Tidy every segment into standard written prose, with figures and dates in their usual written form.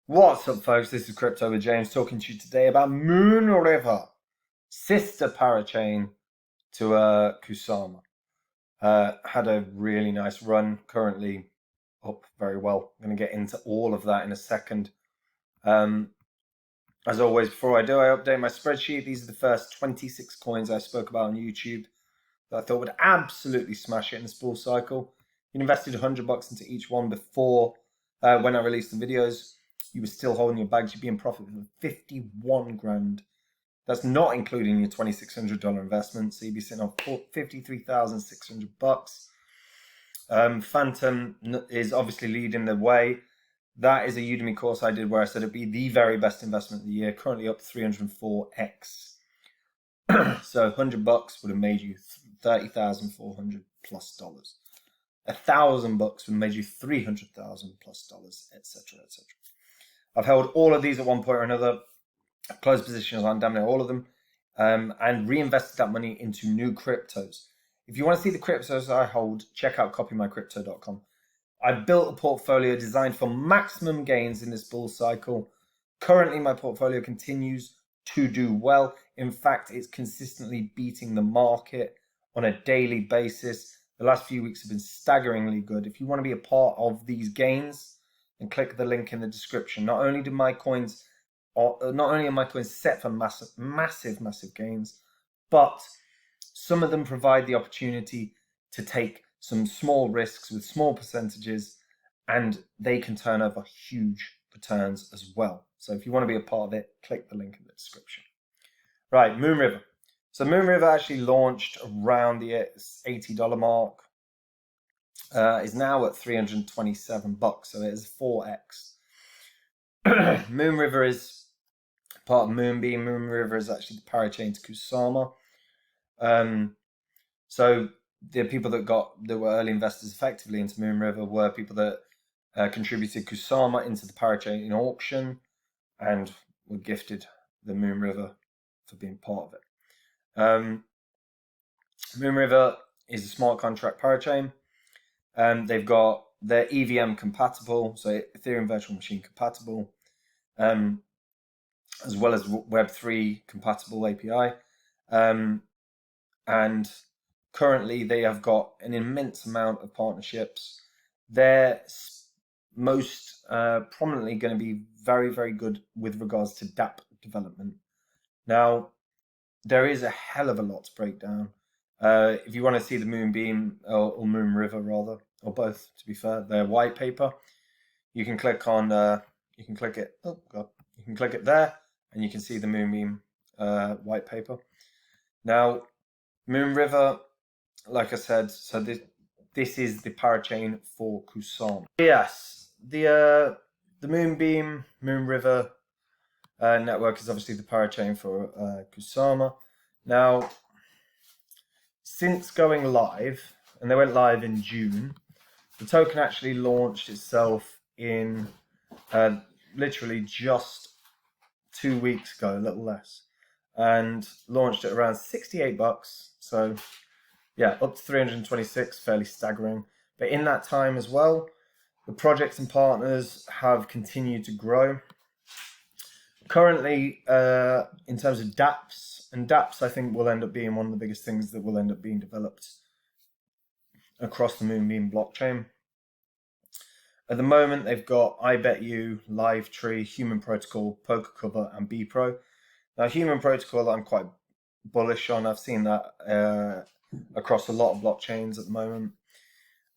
What's up, folks? This is Crypto with James talking to you today about Moonriver, sister parachain to Kusama. Had a really nice run, currently up very well. I'm going to get into all of that in a second. As always, before I do, I update my spreadsheet. These are the first 26 coins I spoke about on YouTube that I thought would absolutely smash it in this bull cycle. You invested $100 into each one before when I released the videos. You were still holding your bags, you'd be in profit for 51 grand. That's not including your $2,600 investment, so you'd be sitting on $53,600. Phantom is obviously leading the way. That is a Udemy course I did where I said it'd be the very best investment of the year, currently up 304x. So $100 would have made you $30,400 plus dollars. $1,000 would have made you $300,000 plus dollars, etc., etc. I've held all of these at one point or another, closed positions on damn near all of them, and reinvested that money into new cryptos. If you want to see the cryptos I hold, check out copymycrypto.com. I've built a portfolio designed for maximum gains in this bull cycle. Currently, my portfolio continues to do well. In fact, it's consistently beating the market on a daily basis. The last few weeks have been staggeringly good. If you want to be a part of these gains, and click the link in the description. Not only are my coins set for massive gains, but some of them provide the opportunity to take some small risks with small percentages, and they can turn over huge returns as well. So if you want to be a part of it, click the link in the description. Right, Moonriver. So Moonriver actually launched around the $80 mark. Is now at $327, so it is 4x. Moonriver is part of Moonbeam. Moonriver is actually the parachain to Kusama. So the people that were early investors effectively into Moonriver were people that contributed Kusama into the parachain in auction and were gifted the Moonriver for being part of it. Moonriver is a smart contract parachain. They've got their EVM compatible, so Ethereum Virtual Machine compatible, as well as Web3 compatible API. And currently they have got an immense amount of partnerships. They're most prominently going to be very good with regards to DApp development. Now, there is a hell of a lot to break down. If you want to see the Moonbeam or Moonriver rather, or both, to be fair, their white paper, you can click on, you can click it there, and you can see the Moonbeam white paper. Now, Moonriver, like I said, so this is the parachain for Kusama. Yes, the Moonbeam Moonriver network is obviously the parachain for Kusama. Now, since going live, and they went live in June, the token actually launched itself in literally just 2 weeks ago, a little less, and launched at around $68. So yeah, up to 326, fairly staggering. But in that time as well, the projects and partners have continued to grow. Currently, in terms of DApps, and DApps I think will end up being one of the biggest things that will end up being developed across the Moonbeam blockchain. At the moment, they've got iBetU, LiveTree, Human Protocol, Polkadot, and BPro. Now, Human Protocol I'm quite bullish on. I've seen that across a lot of blockchains at the moment.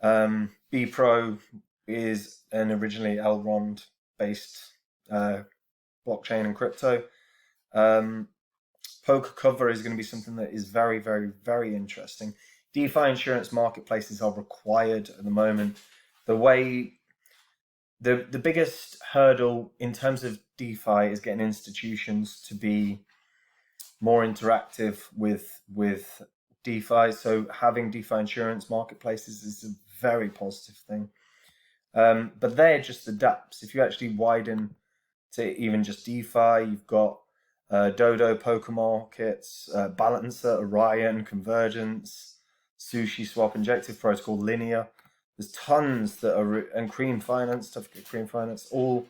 BPro is an originally Elrond-based blockchain and crypto. Polkadot is going to be something that is very interesting. DeFi insurance marketplaces are required at the moment. The biggest hurdle in terms of DeFi is getting institutions to be more interactive with DeFi. So having DeFi insurance marketplaces is a very positive thing. But they're just the DApps. If you actually widen to even just DeFi, you've got Dodo, Poker Markets, Balancer, Orion, Convergence, Sushi Swap, Injective Protocol, Linear. There's tons that are, and Cream Finance, stuff like Cream Finance, all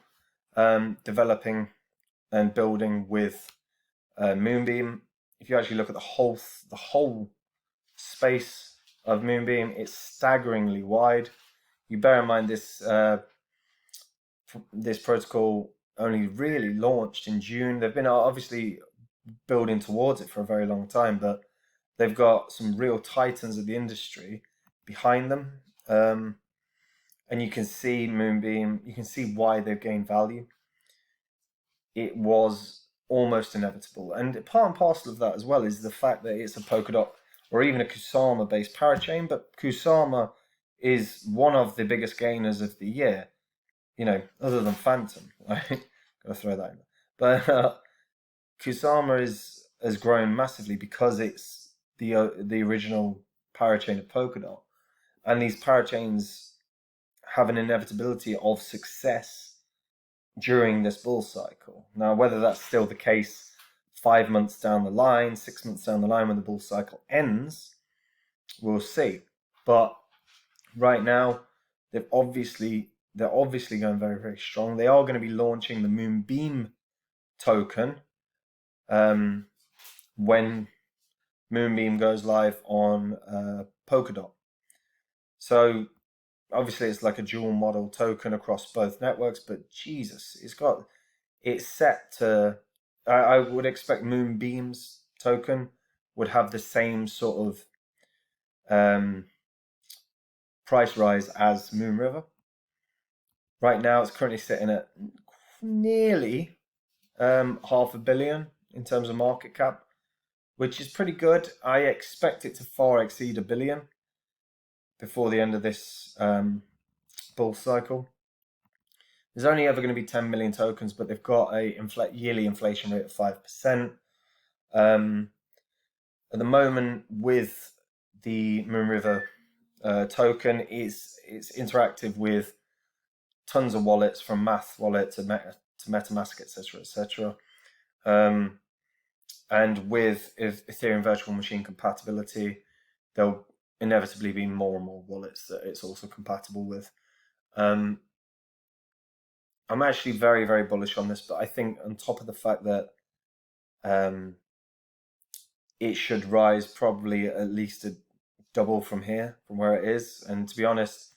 developing and building with Moonbeam. If you actually look at the whole space of Moonbeam, it's staggeringly wide. You bear in mind this protocol only really launched in June. They've been obviously building towards it for a very long time, but they've got some real titans of the industry behind them. And you can see Moonbeam, you can see why they've gained value. It was almost inevitable. And part and parcel of that as well is the fact that it's a Polkadot or even a Kusama based parachain, but Kusama is one of the biggest gainers of the year, other than Phantom. Right? Gotta throw that in. But Kusama has grown massively because it's the original parachain of Polkadot. And these parachains have an inevitability of success during this bull cycle. Now, whether that's still the case 5 months down the line, 6 months down the line when the bull cycle ends, we'll see. But right now, they're obviously going very, very strong. They are going to be launching the Moonbeam token when Moonbeam goes live on Polkadot. So obviously it's like a dual model token across both networks, but Jesus, it's set to, I would expect Moonbeam's token would have the same sort of price rise as Moonriver. Right now it's currently sitting at nearly $500 million in terms of market cap, which is pretty good. I expect it to far exceed $1 billion before the end of this bull cycle. There's only ever going to be 10 million tokens, but they've got a yearly inflation rate of 5%. At the moment, with the Moonriver token, it's interactive with tons of wallets, from Math Wallet to MetaMask, etc., etc. And with Ethereum virtual machine compatibility, there'll inevitably be more and more wallets that it's also compatible with. I'm actually very, very bullish on this, but I think on top of the fact that it should rise probably at least a double from here, from where it is. And to be honest,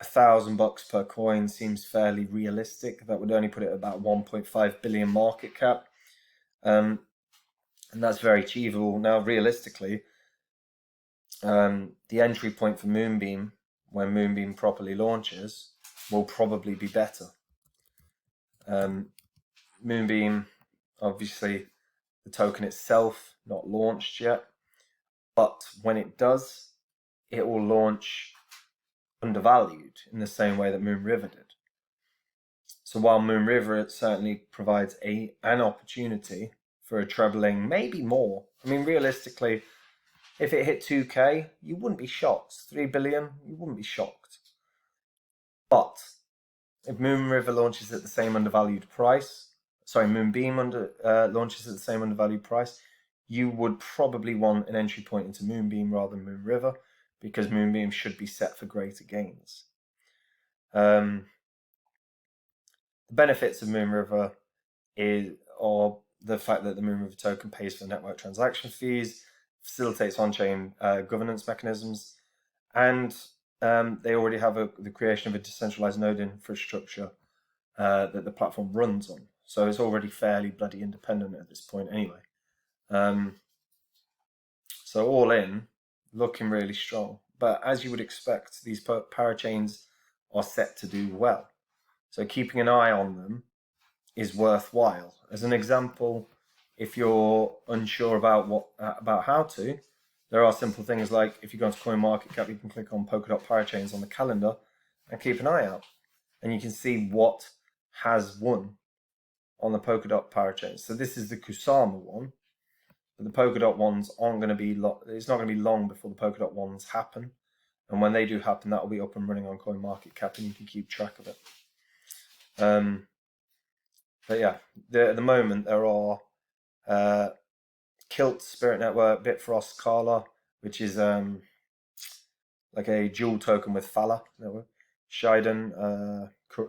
$1,000 per coin seems fairly realistic. That would only put it at about 1.5 billion market cap. And that's very achievable. Now, realistically, the entry point for Moonbeam, when Moonbeam properly launches, will probably be better. Moonbeam, obviously, the token itself not launched yet, but when it does, it will launch undervalued in the same way that Moonriver did. So while Moonriver certainly provides an opportunity for a trebling, maybe more. I mean, realistically, if it hit 2K, you wouldn't be shocked. 3 billion, you wouldn't be shocked. But if Moonriver launches at the same undervalued price, Moonbeam launches at the same undervalued price, you would probably want an entry point into Moonbeam rather than Moonriver, because Moonbeam should be set for greater gains. The benefits of Moonriver are the fact that the Moonriver token pays for network transaction fees, facilitates on-chain governance mechanisms, and they already have the creation of a decentralized node infrastructure that the platform runs on. So it's already fairly bloody independent at this point anyway. So all in, looking really strong. But as you would expect, these parachains are set to do well. So keeping an eye on them is worthwhile. As an example, if you're unsure about how to, there are simple things like, if you go into CoinMarketCap, you can click on Polkadot parachains on the calendar and keep an eye out. And you can see what has won on the Polkadot parachains. So this is the Kusama one. But the Polkadot ones aren't going to be it's not going to be long before the Polkadot ones happen. And when they do happen, that will be up and running on CoinMarketCap and you can keep track of it. But yeah, at the moment there are Kilt, Spirit Network, Bitfrost, Kala, which is like a dual token with Fala network, Shiden,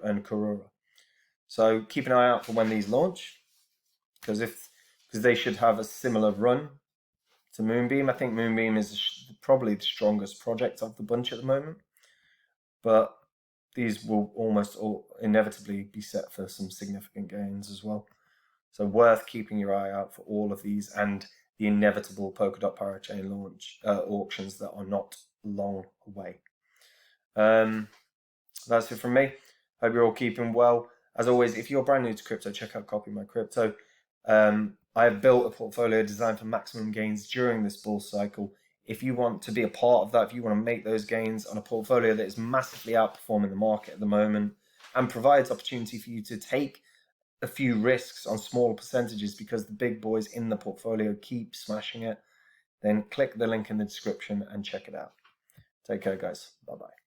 and Karura. So keep an eye out for when these launch, because they should have a similar run to Moonbeam. I think Moonbeam is probably the strongest project of the bunch at the moment, but these will almost all inevitably be set for some significant gains as well. So worth keeping your eye out for all of these and the inevitable Polkadot parachain launch auctions that are not long away. That's it from me. Hope you're all keeping well. As always, if you're brand new to crypto, check out Copy My Crypto. I have built a portfolio designed for maximum gains during this bull cycle. If you want to be a part of that, if you want to make those gains on a portfolio that is massively outperforming the market at the moment and provides opportunity for you to take a few risks on smaller percentages because the big boys in the portfolio keep smashing it, then click the link in the description and check it out. Take care, guys. Bye-bye.